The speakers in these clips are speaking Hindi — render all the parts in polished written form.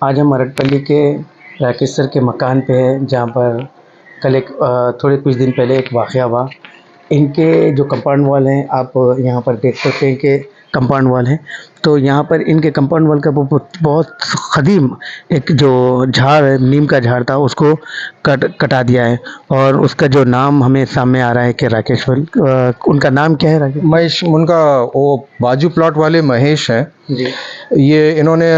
आज हम मरटपल्ली के राकेश सर के मकान पे हैं, जहाँ पर कल थोड़े कुछ दिन पहले एक वाक़या हुआ। इनके जो कंपाउंड वॉल हैं, आप यहाँ पर देख सकते हैं कि कंपाउंड वॉल है। तो यहाँ पर इनके कंपाउंड वॉल का बहुत क़दीम एक जो झाड़ है, नीम का झाड़ था, उसको कटा दिया है। और उसका जो नाम हमें सामने आ रहा है कि उनका नाम क्या है? राकेश महेश, उनका वो बाजू प्लॉट वाले महेश हैं जी। ये इन्होंने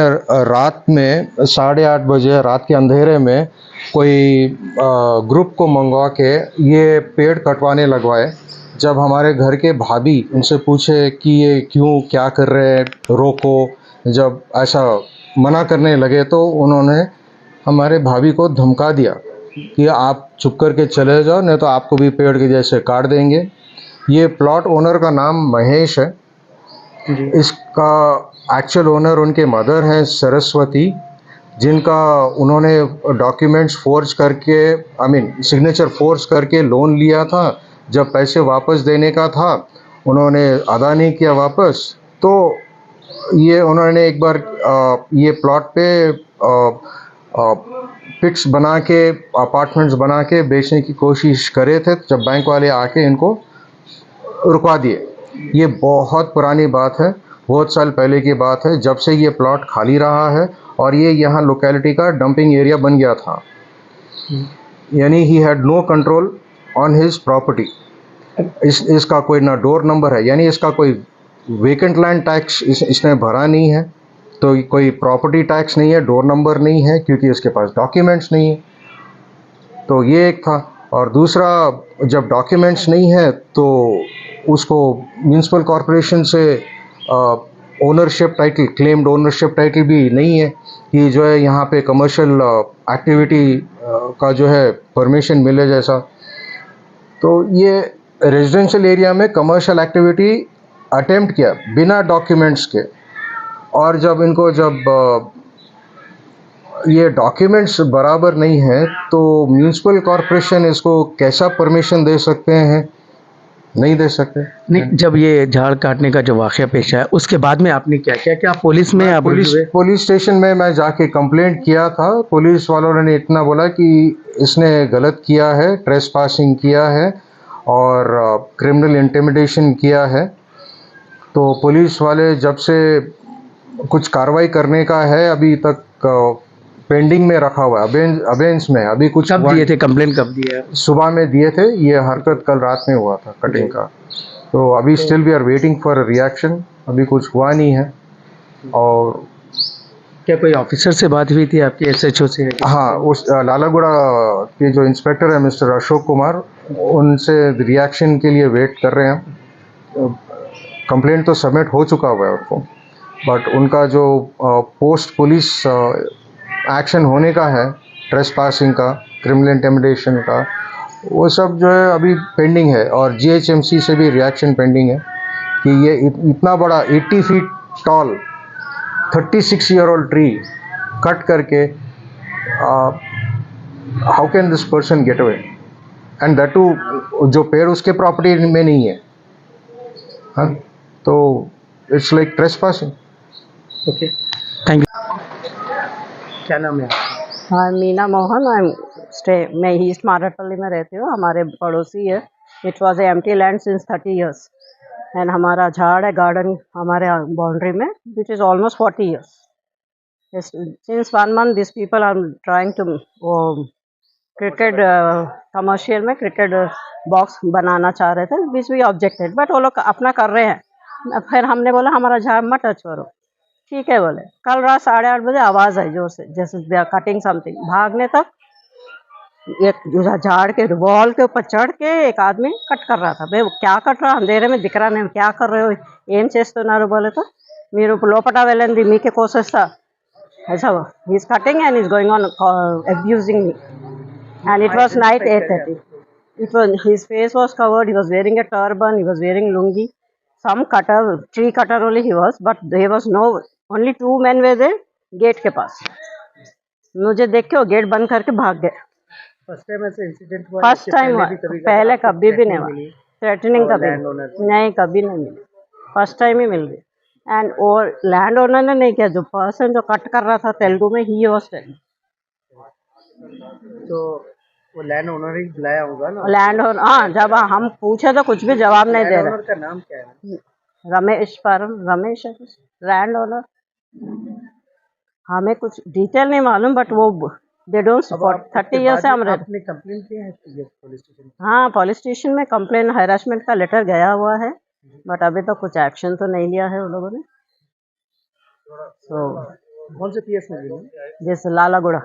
रात में 8:30 बजे रात के अंधेरे में कोई ग्रुप को मंगवा के ये पेड़ कटवाने लगवाए। जब हमारे घर के भाभी उनसे पूछे कि ये क्यों, क्या कर रहे हैं, रोको, जब ऐसा मना करने लगे तो उन्होंने हमारे भाभी को धमका दिया कि आप चुप करके चले जाओ, नहीं तो आपको भी पेड़ के जैसे काट देंगे। ये प्लॉट ओनर का नाम महेश है। इसका एक्चुअल ओनर उनके मदर हैं सरस्वती, जिनका उन्होंने डॉक्यूमेंट्स फोर्ज करके सिग्नेचर फोर्ज करके लोन लिया था। जब पैसे वापस देने का था उन्होंने अदा नहीं किया वापस, तो ये उन्होंने एक बार ये प्लॉट पे पिक्स बना के अपार्टमेंट्स बना के बेचने की कोशिश करे थे, जब बैंक वाले आके इनको रुकवा दिए। ये बहुत पुरानी बात है, बहुत साल पहले की बात है, जब से ये प्लॉट खाली रहा है और ये यहाँ लोकेलिटी का डंपिंग एरिया बन गया था। यानी he had no control on his property. इसका कोई ना डोर नंबर है, यानी इसका कोई वेकेंट लैंड टैक्स इसने भरा नहीं है, तो कोई प्रॉपर्टी टैक्स नहीं है, डोर नंबर नहीं है, क्योंकि इसके पास डॉक्यूमेंट्स नहीं है। तो ये एक था। और दूसरा, जब डॉक्यूमेंट्स नहीं है तो उसको म्यूनसिपल कॉरपोरेशन से ownership title, claimed ownership title भी नहीं है कि जो है यहाँ पे कमर्शियल एक्टिविटी का जो है परमिशन मिले जैसा। तो ये रेजिडेंशियल एरिया में कमर्शियल एक्टिविटी अटेम्प्ट किया बिना डॉक्यूमेंट्स के। और जब ये डॉक्यूमेंट्स बराबर नहीं है तो म्यूनसिपल कॉरपोरेशन इसको कैसा परमिशन दे सकते हैं? नहीं दे सकते। नहीं, जब ये झाड़ काटने का जो वाक़या पेश आया उसके बाद में आपने क्या किया? क्या पुलिस में आप पुलिस स्टेशन में मैं जाके कंप्लेंट किया था। पुलिस वालों ने इतना बोला कि इसने गलत किया है, ट्रेसपासिंग किया है और क्रिमिनल इंटिमिडेशन किया है। तो पुलिस वाले जब से कुछ कार्रवाई करने का है अभी तक पेंडिंग में रखा हुआ है, अबेंस में। अभी कुछ कब दिए थे, कंप्लेंट कब दिया? सुबह में दिए थे। ये हरकत कल रात में हुआ था कटिंग का। तो अभी still we are waiting for reaction, अभी कुछ हुआ नहीं है। और क्या कोई ऑफिसर से बात हुई थी आपकी, एसएचओ से? हाँ, उस लालागुड़ा के जो इंस्पेक्टर है मिस्टर अशोक कुमार, उनसे रिएक्शन के लिए वेट कर रहे हैं। कंप्लेंट तो सबमिट हो चुका हुआ है उनको, बट उनका जो पोस्ट पुलिस एक्शन होने का है, ट्रेसपासिंग का, क्रिमिनल इंटिमिडेशन का, वो सब जो है अभी पेंडिंग है। और जीएचएमसी से भी रिएक्शन पेंडिंग है कि ये इतना बड़ा 80 feet tall 36 year old tree cut करके how can this person get away, and that too जो पेड़ उसके प्रॉपर्टी में नहीं है। हाँ, तो it's like trespassing. Okay, thank you. क्या नाम है आपका? हाँ, मीना मोहन। मैं ईस्ट मारटपल्ली में रहती हूँ, हमारे पड़ोसी है। It was empty land since 30 years and हमारा झाड़ है गार्डन हमारे बाउंड्री में, which is almost 40 years. Since 1 month these people are trying to cricket commercial में क्रिकेट बॉक्स बनाना चाह रहे थे, विच वी ऑब्जेक्टेड, बट वो लोग अपना कर रहे हैं। फिर हमने बोला हमारा झाड़ मत टच करो। ठीक है बोले। कल रात 8:30 बजे आवाज़ आई जोर से, जैसे दे आर कटिंग समथिंग। भागने तक एक झाड़ के वॉल के ऊपर चढ़ के एक आदमी कट कर रहा था। भाई क्या कट रहा, अंधेरे में दिख रहा नहीं, क्या कर रहे हो, ఏం చేస్తున్నారు बोले तो మీరు లోపట వెళ్ళండి మీకే కోసేస్తా, ऐसा हुआ। He is cutting and is going on abusing me and it was night 8:30. It was, his face was covered, he was wearing a turban, he was wearing lungi. Some cutter, tree cutter only he was, but there was no, only 2 men were there gate के पास। मुझे देख के वो गेट बंद करके भाग गए। फर्स्ट टाइम ऐसे इंसिडेंट हुआ? फर्स्ट टाइम हुआ, पहले कभी भी नहीं हुआ। थ्रेटनिंग कभी नहीं, कभी नहीं मिली, फर्स्ट टाइम ही मिल गई। एंड और लैंड ओनर ने नहीं किया, जो पर्सन जो कट कर रहा था तेलुगु में, ही वाज टेलिंग। तो वो लैंड ओनर ही बुलाया होगा ना? लैंड ओनर, हाँ, जब हम पूछे तो कुछ भी जवाब नहीं दे लैंड रहे। ओनर का नाम क्या है? रमेश है लैंड ओनर। हमें कुछ डिटेल नहीं मालूम, बट वो दे डोंट सपोर्ट। 30 ईयर से हम रहते। आपने कंप्लेंट किया है ये पुलिस स्टेशन? हाँ, पुलिस स्टेशन में कंप्लेन हैरेसमेंट का लेटर गया हुआ है, बट अभी तक कुछ एक्शन तो नहीं लिया है उन लोगों ने। तो कौन से पीएस में? जैसे लालागुड़ा।